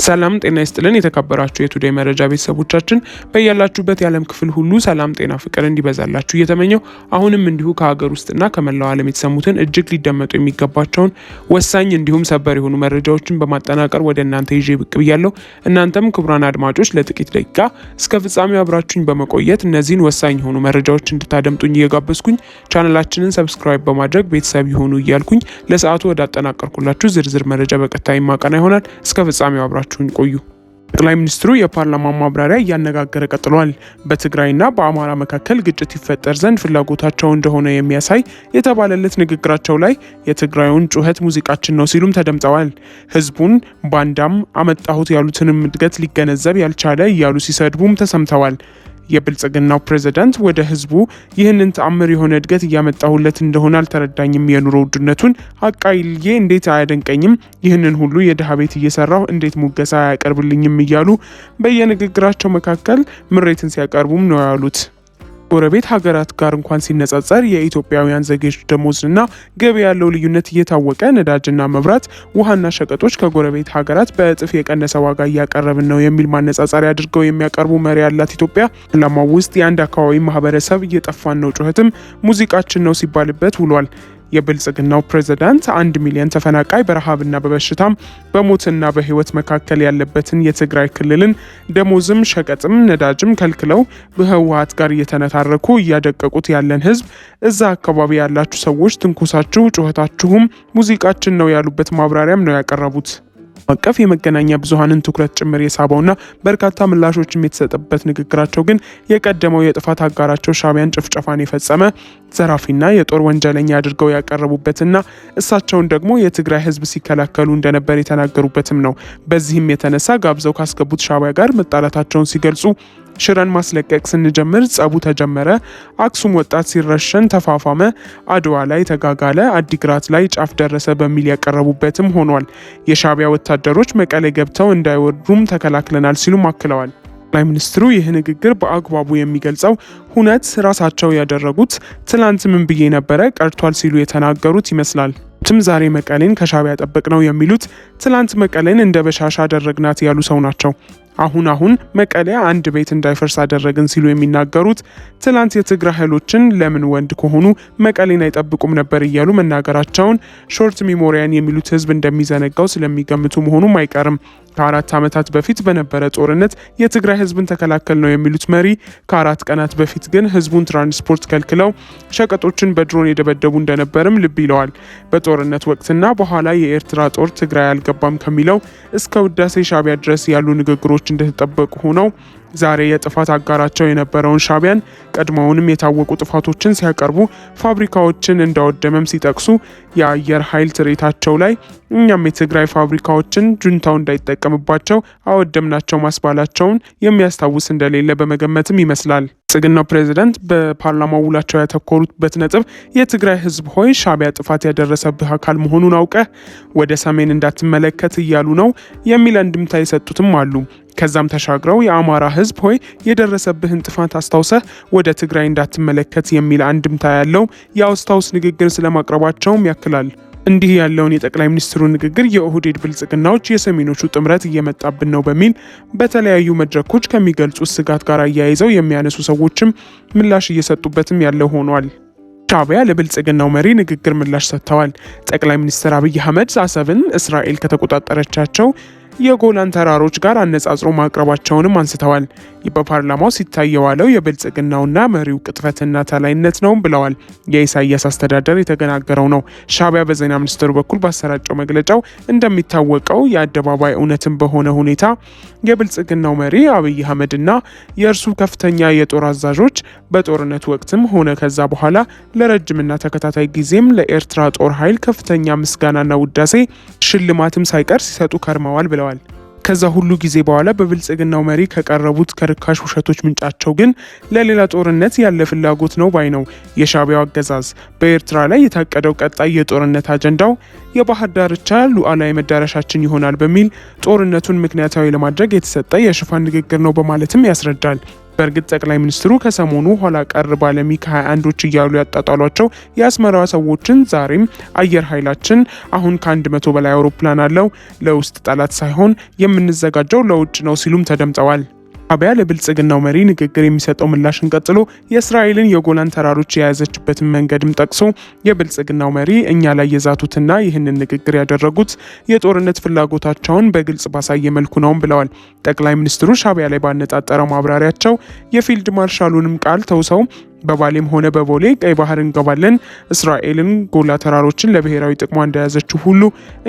ሰላም ጤና ይስጥልን የተከበራችሁ የቱዴይ መረጃ ቤተሰቦቻችን በያላችሁበት የዓለም ክፍል ሁሉ ሰላም ጤና ፍቅር እንዲበዛላችሁ እየተመኘው አሁንም እንዲሁ ከሀገር ውስጥና ከመላው ዓለም የተሰሙትን እጅግ ሊደመጡ የሚገባቸውን ወሳኝ እንዲሁም ሰበር የሆኑ መረጃዎችን በማጠናቀር ወደ እናንተ ይዤ ብቅ ብያለሁ። እናንተም ክቡራን አድማጮች ለጥቂት ደቂቃ እስከ ፍጻሜው አብራችሁኝ በመቆየት እነዚህን ወሳኝ የሆኑ መረጃዎች እንድታደምጡኝ እየጋበዝኩኝ ቻናላችንን ሰብስክራይብ በማድረግ ቤተሰብ ይሁኑ እያልኩኝ ለሰዓቱ ወደ አጠናቀርኩላችሁ ዝርዝር መረጃ በቀጣይ ማቀና ይሆናል። እስከ ፍጻሜው አብራችሁኝ ቆዩ። ጠቅላይ ሚኒስትሩ የፓርላማ ማብራሪያ እያነጋገረ ቀጥሏል። በትግራይና በአማራ መካከል ግጭት ይፈጠር ዘንድ ፍላጎታቸው እንደሆነ የሚያሳይ የተባለለት ንግግራቸው ላይ የትግራዩን ጩኸት ሙዚቃችን ነው ሲሉም ተደምጠዋል። ህዝቡን ባንዳም አመጣሁት ያሉትንም እድገት ሊገነዘብ ያልቻለ እያሉ ሲሰድቡም ተሰምተዋል። የብልጽግናው ፕሬዝዳንት ወደ ህዝቡ ይህንን ተአምር የሆነ እድገት እያመጣሁለት እንደሆነ አልተረዳኝም፣ የኑሮ ውድነቱን አቃይልዬ እንዴት አያደንቀኝም፣ ይህንን ሁሉ የድሃ ቤት እየሰራሁ እንዴት ሙገሳ አያቀርብልኝም እያሉ በየንግግራቸው መካከል ምሬትን ሲያቀርቡም ነው ያሉት። ጎረቤት ሀገራት ጋር እንኳን ሲነጻጸር የኢትዮጵያውያን ዜጎች ደሞዝና ገቢ ያለው ልዩነት እየታወቀ ነዳጅና መብራት፣ ውሃና ሸቀጦች ከጎረቤት ሀገራት በእጥፍ የቀነሰ ዋጋ እያቀረብን ነው የሚል ማነጻጸሪያ አድርገው የሚያቀርቡ መሪ ያላት ኢትዮጵያ ፓርላማው ውስጥ የአንድ አካባቢ ማህበረሰብ እየጠፋን ነው ጩኸትም ሙዚቃችን ነው ሲባልበት ውሏል። የብልጽግናው ፕሬዝዳንት 1 ሚሊዮን ተፈናቃይ በረሃብና በበሽታም በሞትና በህይወት መካከል ያለበትን የትግራይ ክልልን ደሞዝም ሸቀጥም ነዳጅም ከልክለው በህወሓት ጋር እየተነታረኩ እያደቀቁት ያለን ህዝብ እዛ አካባቢ ያላችሁ ሰዎች ትንኩሳችሁ ጩኸታችሁም ሙዚቃችን ነው ያሉበት ማብራሪያም ነው ያቀረቡት። አቀፍ የመገናኛ ብዙሃንን ትኩረት ጭምር የሳበውና በርካታ ምላሾችም የተሰጠበት ንግግራቸው ግን የቀደመው የጥፋት አጋራቸው ሻዕቢያን ጭፍጨፋን የፈጸመ ዘራፊና የጦር ወንጀለኛ አድርገው ያቀረቡበትና እሳቸውን ደግሞ የትግራይ ህዝብ ሲከላከሉ እንደነበር የተናገሩበትም ነው። በዚህም የተነሳ ጋብዘው ካስገቡት ሻዕቢያ ጋር መጣላታቸውን ሲገልጹ ሽረን ማስለቀቅ ስንጀምር ጸቡ ተጀመረ፣ አክሱም ወጣት ሲረሸን ተፋፋመ፣ አድዋ ላይ ተጋጋለ፣ አዲግራት ላይ ጫፍ ደረሰ በሚል ያቀረቡበትም ሆኗል። የሻዕቢያ ወታደሮች መቀሌ ገብተው እንዳይወርዱም ተከላክለናል ሲሉም አክለዋል። ጠቅላይ ሚኒስትሩ ይህ ንግግር በአግባቡ የሚገልጸው ሁነት ራሳቸው ያደረጉት ትላንት ምን ብዬ ነበረ ቀርቷል ሲሉ የተናገሩት ይመስላል። ዛሬ መቀሌን ከሻዕቢያ ጠበቅ ነው የሚሉት ትላንት መቀሌን እንደ በሻሻ አደረግናት ያሉ ሰው ናቸው። አሁን መቀሌ አንድ ቤት እንዳይፈርስ አደረግን ሲሉ የሚናገሩት ትላንት የትግራይ ኃይሎችን ለምን ወንድ ከሆኑ መቀሌን አይጠብቁም ነበር እያሉ መናገራቸውን ሾርት ሚሞሪያን የሚሉት ህዝብ እንደሚዘነጋው ስለሚገምቱ መሆኑም አይቀርም። ከ4 ዓመታት በፊት በነበረ ጦርነት የትግራይ ህዝብን ተከላከል ነው የሚሉት መሪ ከ4 ቀናት በፊት ግን ህዝቡን ትራንስፖርት ከልክለው ሸቀጦችን በድሮን የደበደቡ እንደነበርም ልብ ይለዋል። በጦርነት ወቅትና በኋላ የኤርትራ ጦር ትግራይ አልገባም ከሚለው እስከ ውዳሴ ሻዕቢያ ድረስ ያሉ ንግግሮች እንደተጠበቁ ሆነው ዛሬ የጥፋት አጋራቸው የነበረውን ሻዕቢያን ቀድሞውንም የታወቁ ጥፋቶችን ሲያቀርቡ ፋብሪካዎችን እንዳወደመም ሲጠቅሱ የአየር ኃይል ትርኢታቸው ላይ እኛም የትግራይ ፋብሪካዎችን ጁንታው እንዳይጠቀምባቸው አወደምናቸው ማስባላቸውን የሚያስታውስ እንደሌለ በመገመትም ይመስላል። ብልጽግናው ፕሬዝዳንት በፓርላማው ውላቸው ያተኮሩበት ነጥብ የትግራይ ህዝብ ሆይ ሻዕቢያ ጥፋት ያደረሰብህ አካል መሆኑን አውቀህ ወደ ሰሜን እንዳትመለከት እያሉ ነው የሚል እንድምታ የሰጡትም አሉ። ከዛም ተሻግረው የአማራ ህዝብ ሆይ የደረሰብህን ጥፋት አስታውሰህ ወደ ትግራይ እንዳትመለከት የሚል አንድምታ ያለው የአስታውስ ንግግር ስለማቅረባቸውም ያክላል። እንዲህ ያለውን የጠቅላይ ሚኒስትሩ ንግግር የኦህዴድ ብልጽግናዎች የሰሜኖቹ ጥምረት እየመጣብን ነው በሚል በተለያዩ መድረኮች ከሚገልጹት ስጋት ጋር አያይዘው የሚያነሱ ሰዎችም ምላሽ እየሰጡበትም ያለው ሆኗል። ሻዕቢያ ለብልጽግናው መሪ ንግግር ምላሽ ሰጥተዋል። ጠቅላይ ሚኒስትር አብይ አህመድ አሰብን እስራኤል ከተቆጣጠረቻቸው የጎላን ተራሮች ጋር አነጻጽሮ ማቅረባቸውንም አንስተዋል። በፓርላማው ሲታይ የዋለው የብልጽግናውና መሪው ቅጥፈትና ተላይነት ነው ብለዋል። የኢሳያስ አስተዳደር የተገናገረው ነው። ሻዕቢያ በዜና ሚኒስትሩ በኩል ባሰራጨው መግለጫው እንደሚታወቀው የአደባባይ እውነትን በሆነ ሁኔታ የብልጽግናው መሪ አብይ አህመድና የእርሱ ከፍተኛ የጦር አዛዦች በጦርነት ወቅትም ሆነ ከዛ በኋላ ለረጅምና ተከታታይ ጊዜም ለኤርትራ ጦር ኃይል ከፍተኛ ምስጋናና ውዳሴ ሽልማትም ሳይቀር ሲሰጡ ከርመዋል ብለዋል። ከዛ ሁሉ ጊዜ በኋላ በብልጽግናው መሪ ከቀረቡት ከርካሽ ውሸቶች ምንጫቸው ግን ለሌላ ጦርነት ያለ ፍላጎት ነው ባይ ነው። የሻዕቢያው አገዛዝ በኤርትራ ላይ የታቀደው ቀጣይ የጦርነት አጀንዳው የባህር ዳርቻ ሉዓላዊ መዳረሻችን ይሆናል በሚል ጦርነቱን ምክንያታዊ ለማድረግ የተሰጠ የሽፋን ንግግር ነው በማለትም ያስረዳል። በእርግጥ ጠቅላይ ሚኒስትሩ ከሰሞኑ ኋላ ቀር ባለሚግ 21ዎች እያሉ ያጣጣሏቸው የአስመራ ሰዎችን ዛሬም አየር ኃይላችን አሁን ከ100 በላይ አውሮፕላን አለው፣ ለውስጥ ጠላት ሳይሆን የምንዘጋጀው ለውጭ ነው ሲሉም ተደምጠዋል። ሻዕቢያ ለብልጽግናው መሪ ንግግር የሚሰጠው ምላሽን ቀጥሎ የእስራኤልን የጎላን ተራሮች የያዘችበትን መንገድም ጠቅሶ የብልጽግናው መሪ እኛ ላይ የዛቱትና ይህንን ንግግር ያደረጉት የጦርነት ፍላጎታቸውን በግልጽ ባሳየ መልኩ ነው ብለዋል። ጠቅላይ ሚኒስትሩ ሻዕቢያ ላይ ባነጣጠረው ማብራሪያቸው የፊልድ ማርሻሉንም ቃል ተውሰው በባሌም ሆነ በቦሌ ቀይ ባህር እንገባለን፣ እስራኤልን ጎላ ተራሮችን ለብሔራዊ ጥቅሟ እንደያዘችው ሁሉ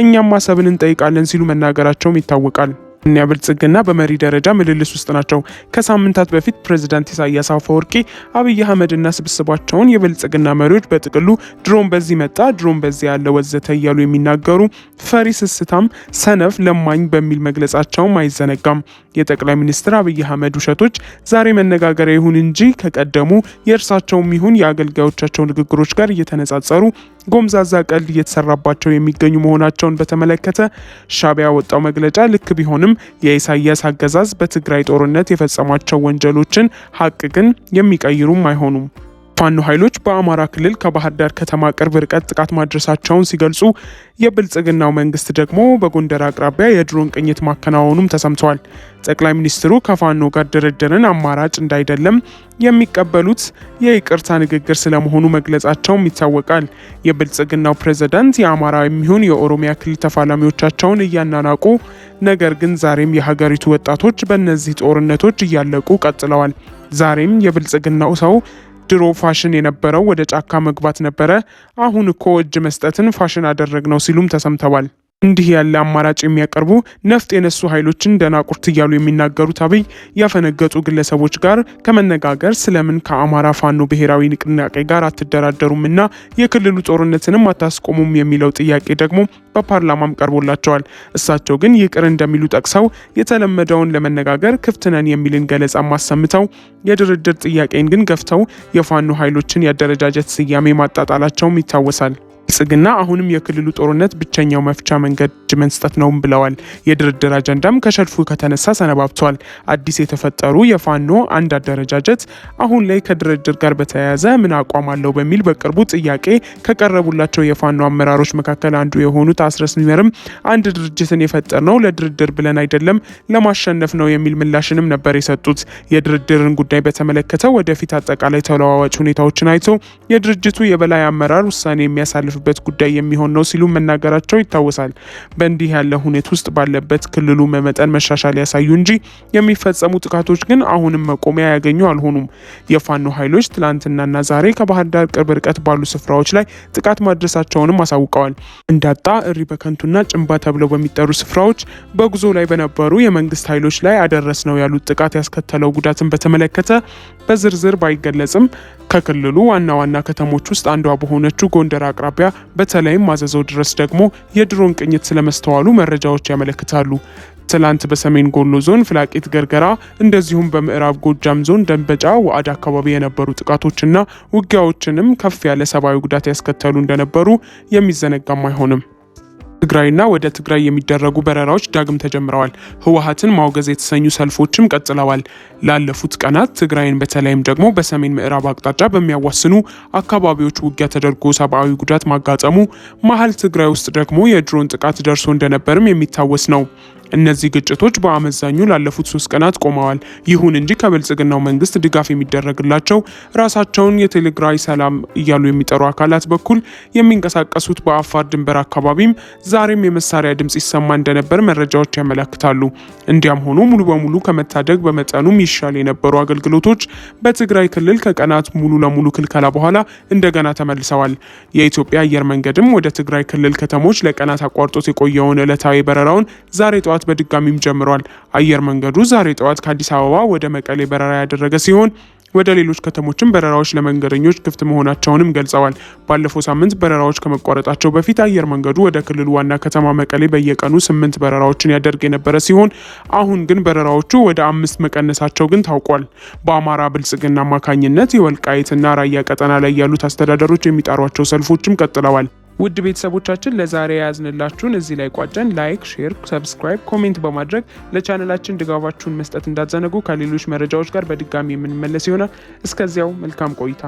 እኛም አሰብን እንጠይቃለን ሲሉ መናገራቸውም ይታወቃል። እኒያ ብልጽግና በመሪ ደረጃ ምልልስ ውስጥ ናቸው። ከሳምንታት በፊት ፕሬዝዳንት ኢሳያስ አፈወርቂ አብይ አህመድና ስብስባቸውን የብልጽግና መሪዎች በጥቅሉ ድሮን በዚህ መጣ፣ ድሮን በዚህ ያለ ወዘተ እያሉ የሚናገሩ ፈሪ፣ ስስታም፣ ሰነፍ፣ ለማኝ በሚል መግለጻቸውም አይዘነጋም። የጠቅላይ ሚኒስትር አብይ አህመድ ውሸቶች ዛሬ መነጋገሪያ ይሁን እንጂ ከቀደሙ የእርሳቸውም ይሁን የአገልጋዮቻቸው ንግግሮች ጋር እየተነጻጸሩ ጎምዛዛ ቀልድ እየተሰራባቸው የሚገኙ መሆናቸውን በተመለከተ ሻዕቢያ ወጣው መግለጫ ልክ ቢሆንም የኢሳያስ አገዛዝ በትግራይ ጦርነት የፈጸሟቸው ወንጀሎችን ሀቅ ግን የሚቀይሩም አይሆኑም። ፋኖ ኃይሎች በአማራ ክልል ከባህር ዳር ከተማ ቅርብ ርቀት ጥቃት ማድረሳቸውን ሲገልጹ፣ የብልጽግናው መንግስት ደግሞ በጎንደር አቅራቢያ የድሮን ቅኝት ማከናወኑም ተሰምተዋል። ጠቅላይ ሚኒስትሩ ከፋኖ ጋር ድርድርን አማራጭ እንዳይደለም የሚቀበሉት የይቅርታ ንግግር ስለመሆኑ መግለጻቸውም ይታወቃል። የብልጽግናው ፕሬዝዳንት የአማራ የሚሆን የኦሮሚያ ክልል ተፋላሚዎቻቸውን እያናናቁ፣ ነገር ግን ዛሬም የሀገሪቱ ወጣቶች በእነዚህ ጦርነቶች እያለቁ ቀጥለዋል። ዛሬም የብልጽግናው ሰው ድሮ ፋሽን የነበረው ወደ ጫካ መግባት ነበረ፣ አሁን እኮ እጅ መስጠትን ፋሽን አደረግነው ሲሉም ተሰምተዋል። እንዲህ ያለ አማራጭ የሚያቀርቡ ነፍጥ የነሱ ኃይሎችን ደናቁርት እያሉ የሚናገሩት አብይ ያፈነገጡ ግለሰቦች ጋር ከመነጋገር ስለምን ከአማራ ፋኖ ብሔራዊ ንቅናቄ ጋር አትደራደሩምና የክልሉ ጦርነትንም አታስቆሙም የሚለው ጥያቄ ደግሞ በፓርላማም ቀርቦላቸዋል። እሳቸው ግን ይቅር እንደሚሉ ጠቅሰው የተለመደውን ለመነጋገር ክፍት ነን የሚልን ገለጻ አሰምተው የድርድር ጥያቄን ግን ገፍተው የፋኖ ኃይሎችን የአደረጃጀት ስያሜ ማጣጣላቸውም ይታወሳል። ብልጽግና አሁንም የክልሉ ጦርነት ብቸኛው መፍቻ መንገድ እጅ መስጠት ነው ብለዋል። የድርድር አጀንዳም ከሸልፉ ከተነሳ ሰነባብቷል። አዲስ የተፈጠሩ የፋኖ አንድ አደረጃጀት አሁን ላይ ከድርድር ጋር በተያያዘ ምን አቋም አለው በሚል በቅርቡ ጥያቄ ከቀረቡላቸው የፋኖ አመራሮች መካከል አንዱ የሆኑት አስረስ ኒመርም አንድ ድርጅትን የፈጠር ነው ለድርድር ብለን አይደለም ለማሸነፍ ነው የሚል ምላሽንም ነበር የሰጡት። የድርድርን ጉዳይ በተመለከተ ወደፊት አጠቃላይ ተለዋዋጭ ሁኔታዎችን አይቶ የድርጅቱ የበላይ አመራር ውሳኔ የሚያሳልፍ በት ጉዳይ የሚሆን ነው ሲሉ መናገራቸው ይታወሳል። በእንዲህ ያለ ሁኔታ ውስጥ ባለበት ክልሉ መመጠን መሻሻል ያሳዩ እንጂ የሚፈጸሙ ጥቃቶች ግን አሁንም መቆሚያ ያገኙ አልሆኑም። የፋኖ ኃይሎች ትላንትናና ዛሬ ከባህር ዳር ቅርብ ርቀት ባሉ ስፍራዎች ላይ ጥቃት ማድረሳቸውንም አሳውቀዋል። እንዳጣ፣ እሪ በከንቱና ጭንባ ተብለው በሚጠሩ ስፍራዎች በጉዞ ላይ በነበሩ የመንግስት ኃይሎች ላይ አደረስ ነው ያሉት ጥቃት ያስከተለው ጉዳትን በተመለከተ በዝርዝር ባይገለጽም ከክልሉ ዋና ዋና ከተሞች ውስጥ አንዷ በሆነችው ጎንደር አቅራቢያ በተለይም ማዘዘው ድረስ ደግሞ የድሮን ቅኝት ስለመስተዋሉ መረጃዎች ያመለክታሉ። ትላንት በሰሜን ወሎ ዞን ፍላቂት ገርገራ፣ እንደዚሁም በምዕራብ ጎጃም ዞን ደንበጫ ወአድ አካባቢ የነበሩ ጥቃቶችና ውጊያዎችንም ከፍ ያለ ሰብአዊ ጉዳት ያስከተሉ እንደነበሩ የሚዘነጋም አይሆንም። ትግራይና ወደ ትግራይ የሚደረጉ በረራዎች ዳግም ተጀምረዋል። ህወሓትን ማውገዝ የተሰኙ ሰልፎችም ቀጥለዋል። ላለፉት ቀናት ትግራይን በተለይም ደግሞ በሰሜን ምዕራብ አቅጣጫ በሚያዋስኑ አካባቢዎች ውጊያ ተደርጎ ሰብአዊ ጉዳት ማጋጠሙ፣ መሀል ትግራይ ውስጥ ደግሞ የድሮን ጥቃት ደርሶ እንደነበርም የሚታወስ ነው። እነዚህ ግጭቶች በአመዛኙ ላለፉት 3 ቀናት ቆመዋል። ይሁን እንጂ ከብልጽግናው መንግስት ድጋፍ የሚደረግላቸው ራሳቸውን የትግራይ ሰላም እያሉ የሚጠሩ አካላት በኩል የሚንቀሳቀሱት በአፋር ድንበር አካባቢም ዛሬም የመሳሪያ ድምጽ ይሰማ እንደነበር መረጃዎች ያመለክታሉ። እንዲያም ሆኖ ሙሉ በሙሉ ከመታደግ በመጠኑም ይሻል የነበሩ አገልግሎቶች በትግራይ ክልል ከቀናት ሙሉ ለሙሉ ክልከላ በኋላ እንደገና ተመልሰዋል። የኢትዮጵያ አየር መንገድም ወደ ትግራይ ክልል ከተሞች ለቀናት አቋርጦት የቆየውን ዕለታዊ በረራውን ዛሬ ጠዋት በድጋሚም ጀምሯል። አየር መንገዱ ዛሬ ጠዋት ከአዲስ አበባ ወደ መቀሌ በረራ ያደረገ ሲሆን ወደ ሌሎች ከተሞችም በረራዎች ለመንገደኞች ክፍት መሆናቸውንም ገልጸዋል። ባለፈው ሳምንት በረራዎች ከመቋረጣቸው በፊት አየር መንገዱ ወደ ክልሉ ዋና ከተማ መቀሌ በየቀኑ 8 በረራዎችን ያደርግ የነበረ ሲሆን አሁን ግን በረራዎቹ ወደ 5 መቀነሳቸው ግን ታውቋል። በአማራ ብልጽግና አማካኝነት የወልቃይትና ራያ ቀጠና ላይ ያሉት አስተዳደሮች የሚጣሯቸው ሰልፎችም ቀጥለዋል። ውድ ቤተሰቦቻችን ለዛሬ ያዝንላችሁን እዚህ ላይ ቋጨን። ላይክ፣ ሼር፣ ሰብስክራይብ፣ ኮሜንት በማድረግ ለቻናላችን ድጋፋችሁን መስጠት እንዳትዘነጉ። ከሌሎች መረጃዎች ጋር በድጋሚ የምንመለስ ይሆናል። እስከዚያው መልካም ቆይታ